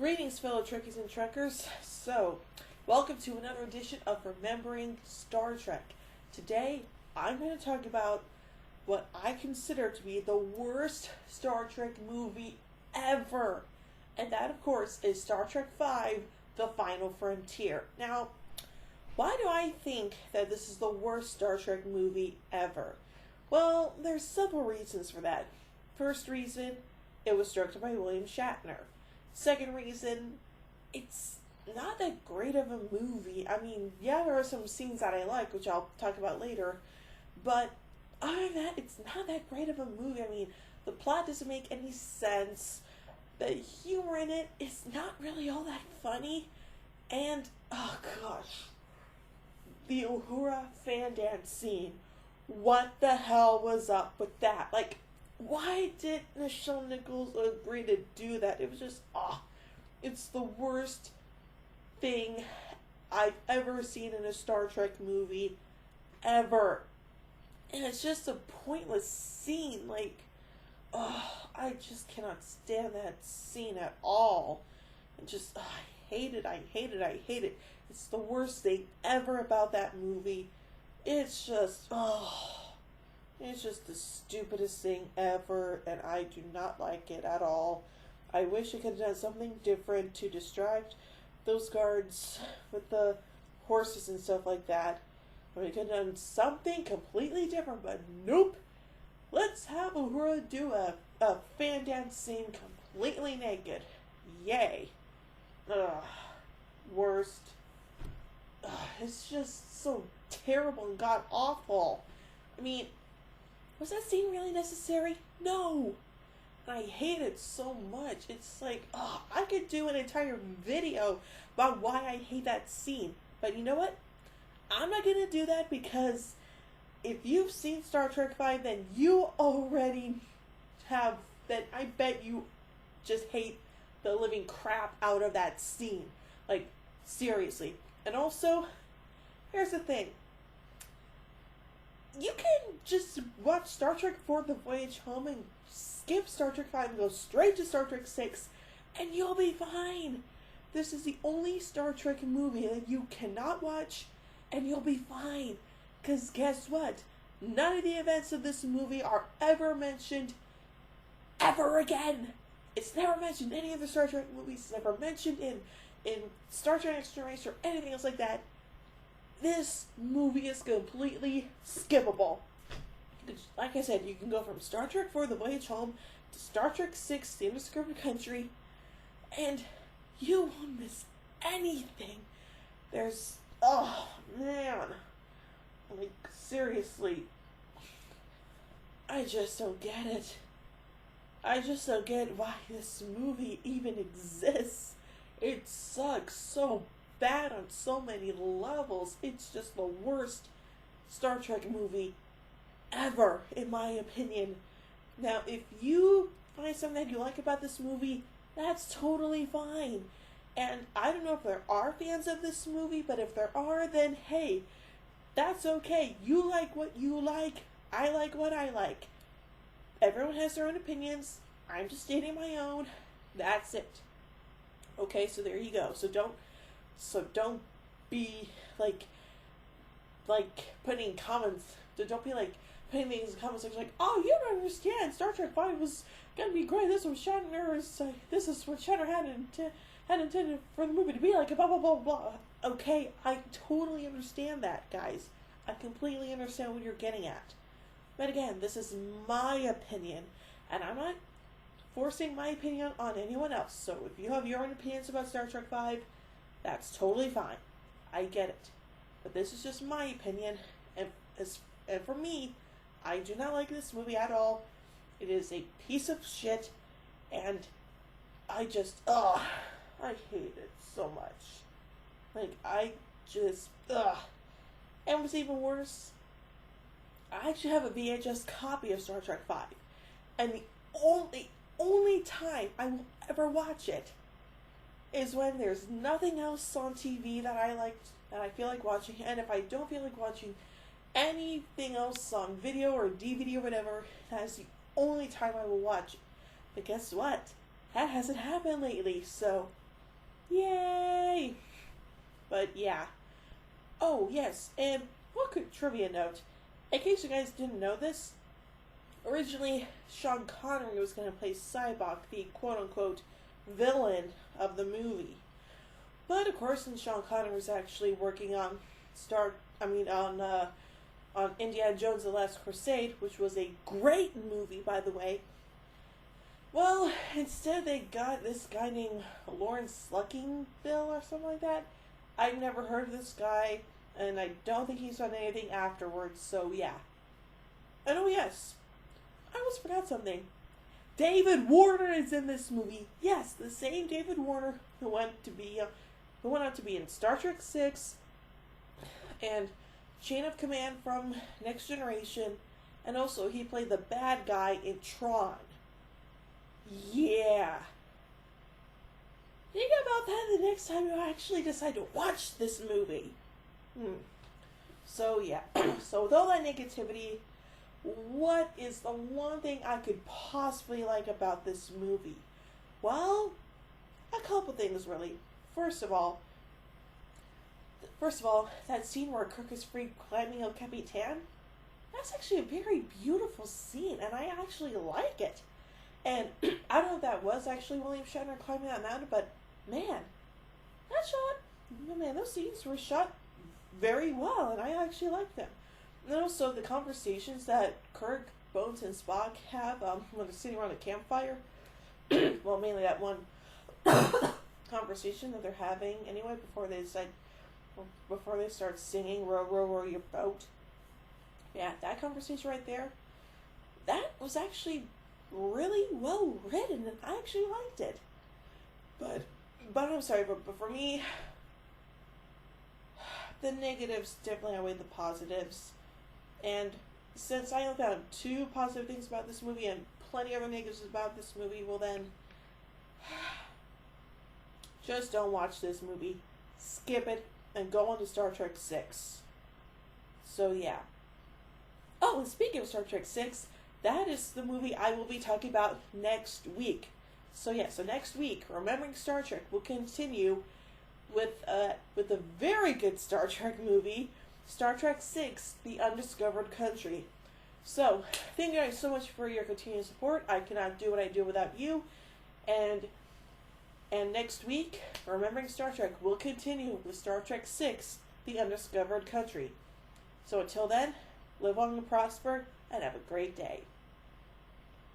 Greetings, fellow Trekkies and Trekkers. So, welcome to another edition of Remembering Star Trek. Today, I'm going to talk about what I consider to be the worst Star Trek movie ever. And that, of course, is Star Trek V, The Final Frontier. Now, why do I think that this is the worst Star Trek movie ever? Well, there's several reasons for that. First reason, it was directed by William Shatner. Second reason, it's not that great of a movie. I mean, yeah, there are some scenes that I like, which I'll talk about later, but other than that, it's not that great of a movie. I mean, the plot doesn't make any sense. The humor in it is not really all that funny, and, oh gosh, the Uhura fan dance scene. What the hell was up with that? Like, why did Nichelle Nichols agree to do that? It was just, it's the worst thing I've ever seen in a Star Trek movie, ever. And it's just a pointless scene, like, I just cannot stand that scene at all. And just, I hate it. It's the worst thing ever about that movie. It's just, it's just the stupidest thing ever, and I do not like it at all. I wish it could have done something different to distract those guards with the horses and stuff like that. I mean, it could have done something completely different, but nope. Let's have Uhura do a fan dance scene completely naked. Yay. Worst. It's just so terrible and god awful. I mean, was that scene really necessary? No. And I hate it so much. It's like, I could do an entire video about why I hate that scene. But you know what? I'm not going to do that because if you've seen Star Trek V, then you already have, then I bet you just hate the living crap out of that scene. Like, seriously. And also, here's the thing. You can just watch Star Trek IV The Voyage Home and skip Star Trek V and go straight to Star Trek VI, and you'll be fine. This is the only Star Trek movie that you cannot watch, and you'll be fine. Because guess what? None of the events of this movie are ever mentioned ever again. It's never mentioned in any of the Star Trek movies. It's never mentioned in Star Trek Next Generation or anything else like that. This movie is completely skippable. Like I said, you can go from Star Trek IV The Voyage Home to Star Trek VI The Undiscovered Country, and you won't miss anything. There's, oh man, like seriously, I just don't get it. I just don't get why this movie even exists. It sucks so bad on so many levels. It's just the worst Star Trek movie ever, in my opinion. Now, if you find something that you like about this movie, that's totally fine. And I don't know if there are fans of this movie, but if there are, then hey, that's okay. You like what you like. I like what I like. Everyone has their own opinions. I'm just stating my own. That's it. Okay, so there you go. So don't be like putting comments. Don't be like putting things in the comment section like, oh, you don't understand. Star Trek V was gonna be great. This was Shatner's. This is what Shatner had intended for the movie to be like. Blah blah blah blah. Okay, I totally understand that, guys. I completely understand what you're getting at. But again, this is my opinion, and I'm not forcing my opinion on anyone else. So if you have your own opinions about Star Trek V, that's totally fine. I get it. But this is just my opinion, and for me, I do not like this movie at all. It is a piece of shit, and I just, I hate it so much. Like, I just, And what's even worse, I actually have a VHS copy of Star Trek V, and the only time I will ever watch it is when there's nothing else on TV that I feel like watching, and if I don't feel like watching anything else on video or DVD or whatever, that is the only time I will watch it. But guess what? That hasn't happened lately, so Yay! But yeah. Oh, yes, and one quick trivia note. In case you guys didn't know this, originally Sean Connery was going to play Cyborg, the quote-unquote villain of the movie. But of course, since Sean Connery was actually working on on Indiana Jones: The Last Crusade, which was a great movie, by the way. Well, instead they got this guy named Lawrence Sluckingbill or something like that. I've never heard of this guy, and I don't think he's done anything afterwards, so yeah. And oh yes, I almost forgot something. David Warner is in this movie. Yes, the same David Warner who went on to be in Star Trek VI and Chain of Command from Next Generation, and also he played the bad guy in Tron. Yeah. Think about that the next time you actually decide to watch this movie. So yeah. So with all that negativity, what is the one thing I could possibly like about this movie? Well, a couple things really. First of all, that scene where Kirk is free climbing El Capitan, that's actually a very beautiful scene, and I actually like it. And I don't know if that was actually William Shatner climbing that mountain, but man, those scenes were shot very well, and I actually liked them. And also the conversations that Kirk, Bones, and Spock have when they're sitting around a campfire. Well, mainly that one conversation that they're having anyway before they start singing "Row, row, row your boat." Yeah, that conversation right there, that was actually really well written, and I actually liked it. But I'm sorry, but for me, the negatives definitely outweigh the positives. And since I only found 2 positive things about this movie and plenty of other negatives about this movie, well then, just don't watch this movie. Skip it and go on to Star Trek VI. So yeah. Oh, and speaking of Star Trek VI, that is the movie I will be talking about next week. So yeah, so next week, Remembering Star Trek will continue with a very good Star Trek movie, Star Trek VI: The Undiscovered Country. So, thank you guys so much for your continued support. I cannot do what I do without you. And next week, Remembering Star Trek will continue with Star Trek VI: The Undiscovered Country. So until then, live long and prosper, and have a great day.